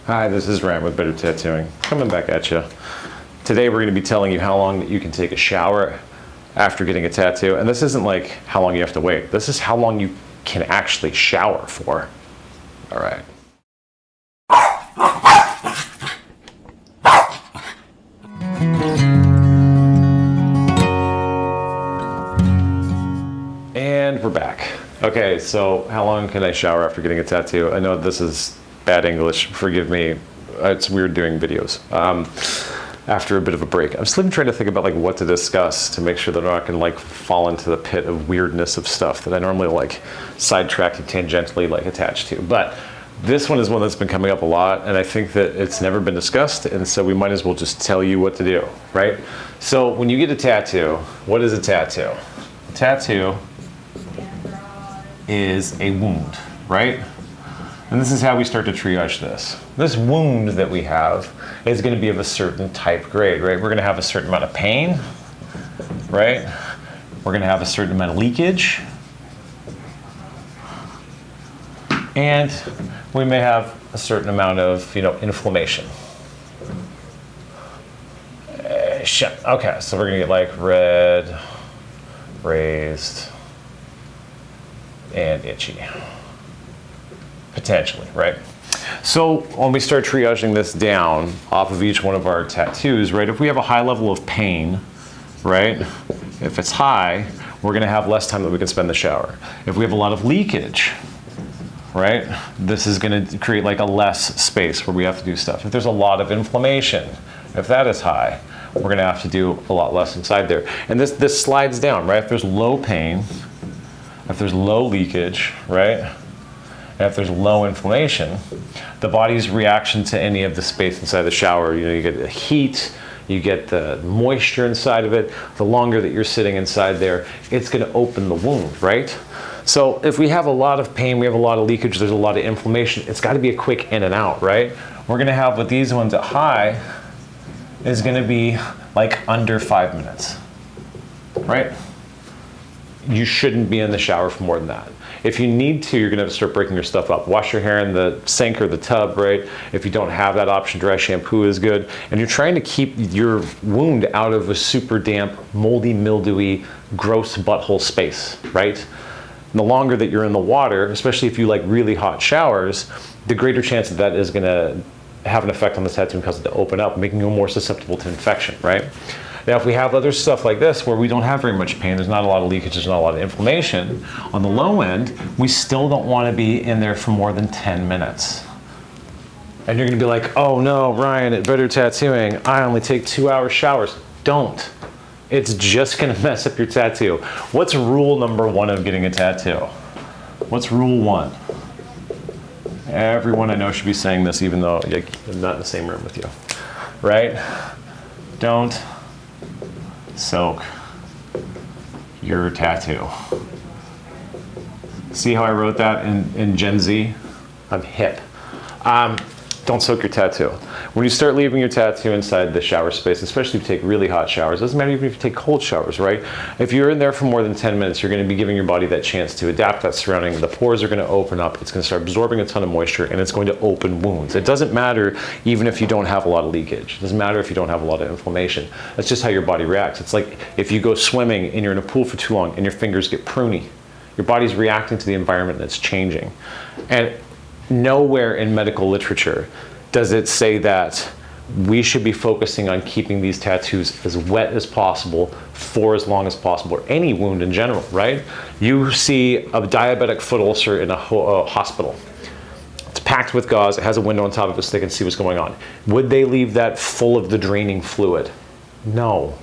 Hi, this is Ryan with Better Tattooing. Coming back at you. Today we're going to be telling you how long that you can take a shower after getting a tattoo. And this isn't like how long you have to wait. This is how long you can actually shower for. All right. And we're back. Okay, so how long can I shower after getting a tattoo? I know this is bad English, forgive me. It's weird doing videos. After a bit of a break. I'm still trying to think about like what to discuss to make sure that I'm not gonna like fall into the pit of weirdness of stuff that I normally like sidetrack and tangentially like attached to. But this one is one that's been coming up a lot, and I think that it's never been discussed, and so we might as well just tell you what to do, right? So when you get a tattoo, what is a tattoo? A tattoo is a wound, right? And this is how we start to triage this. This wound that we have is going to be of a certain type grade, right? We're going to have a certain amount of pain, right? We're going to have a certain amount of leakage. And we may have a certain amount of, inflammation. Okay, so we're going to get like red, raised, and itchy. Potentially, right? So when we start triaging this down off of each one of our tattoos, right, if we have a high level of pain, right, if it's high, we're gonna have less time that we can spend in the shower. If we have a lot of leakage, right, this is gonna create like a less space where we have to do stuff. If there's a lot of inflammation, if that is high, we're gonna have to do a lot less inside there. And this slides down, right? If there's low pain, if there's low leakage, right, and if there's low inflammation, the body's reaction to any of the space inside the shower, you get the heat, you get the moisture inside of it, the longer that you're sitting inside there, it's gonna open the wound, right? So if we have a lot of pain, we have a lot of leakage, there's a lot of inflammation, it's gotta be a quick in and out, right? We're gonna have with these ones at high is gonna be like under 5 minutes, right? You shouldn't be in the shower for more than that. If you need to, you're gonna have to start breaking your stuff up. Wash your hair in the sink or the tub, right? If you don't have that option, dry shampoo is good. And you're trying to keep your wound out of a super damp, moldy, mildewy, gross butthole space, right? And the longer that you're in the water, especially if you like really hot showers, the greater chance that that is gonna have an effect on the tattoo and cause it to open up, making you more susceptible to infection, right? Now, if we have other stuff like this where we don't have very much pain, there's not a lot of leakage, there's not a lot of inflammation, on the low end, we still don't want to be in there for more than 10 minutes. And you're going to be like, oh no, Ryan, at Better Tattooing, I only take 2-hour showers. Don't. It's just going to mess up your tattoo. What's rule number 1 of getting a tattoo? What's rule 1? Everyone I know should be saying this, even though I'm not in the same room with you, right? Don't soak your tattoo. See how I wrote that in Gen Z? I'm hip. Don't soak your tattoo. When you start leaving your tattoo inside the shower space, especially if you take really hot showers, doesn't matter even if you take cold showers, right? If you're in there for more than 10 minutes, you're gonna be giving your body that chance to adapt that surrounding. The pores are gonna open up, it's gonna start absorbing a ton of moisture, and it's going to open wounds. It doesn't matter even if you don't have a lot of leakage. It doesn't matter if you don't have a lot of inflammation. That's just how your body reacts. It's like if you go swimming and you're in a pool for too long and your fingers get pruny. Your body's reacting to the environment that's changing. And nowhere in medical literature does it say that we should be focusing on keeping these tattoos as wet as possible for as long as possible, or any wound in general, right? You see a diabetic foot ulcer in a hospital. It's packed with gauze, it has a window on top of it so they can see what's going on. Would they leave that full of the draining fluid? No.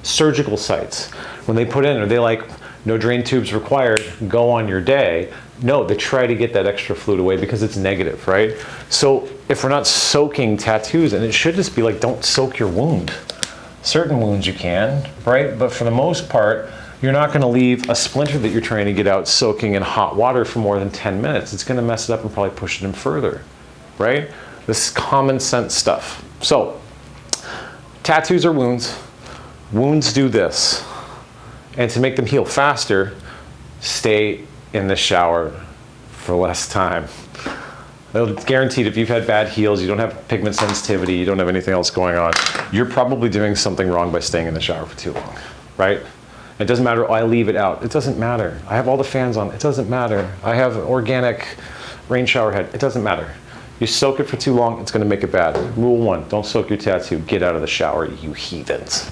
Surgical sites, when they put in, are they like, no drain tubes required, go on your day? No, they try to get that extra fluid away because it's negative, right? So if we're not soaking tattoos, and it should just be like, don't soak your wound. Certain wounds you can, right? But for the most part, you're not gonna leave a splinter that you're trying to get out soaking in hot water for more than 10 minutes. It's gonna mess it up and probably push it in further, right? This is common sense stuff. So, tattoos are wounds. Wounds do this. And to make them heal faster, stay in the shower for less time. It's guaranteed if you've had bad heels, you don't have pigment sensitivity, you don't have anything else going on, you're probably doing something wrong by staying in the shower for too long, right? It doesn't matter, oh, I leave it out. It doesn't matter. I have all the fans on. It doesn't matter. I have organic rain shower head. It doesn't matter. You soak it for too long, it's gonna make it bad. Rule 1, don't soak your tattoo. Get out of the shower, you heathens.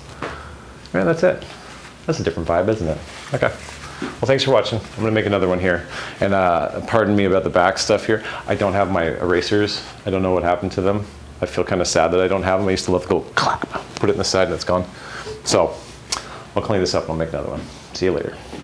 Man, that's it. That's a different vibe, isn't it? Okay. Well, thanks for watching. I'm gonna make another one here. And pardon me about the back stuff here. I don't have my erasers. I don't know what happened to them. I feel kind of sad that I don't have them. I used to love to go clap, put it in the side and it's gone. So I'll clean this up and I'll make another one. See you later.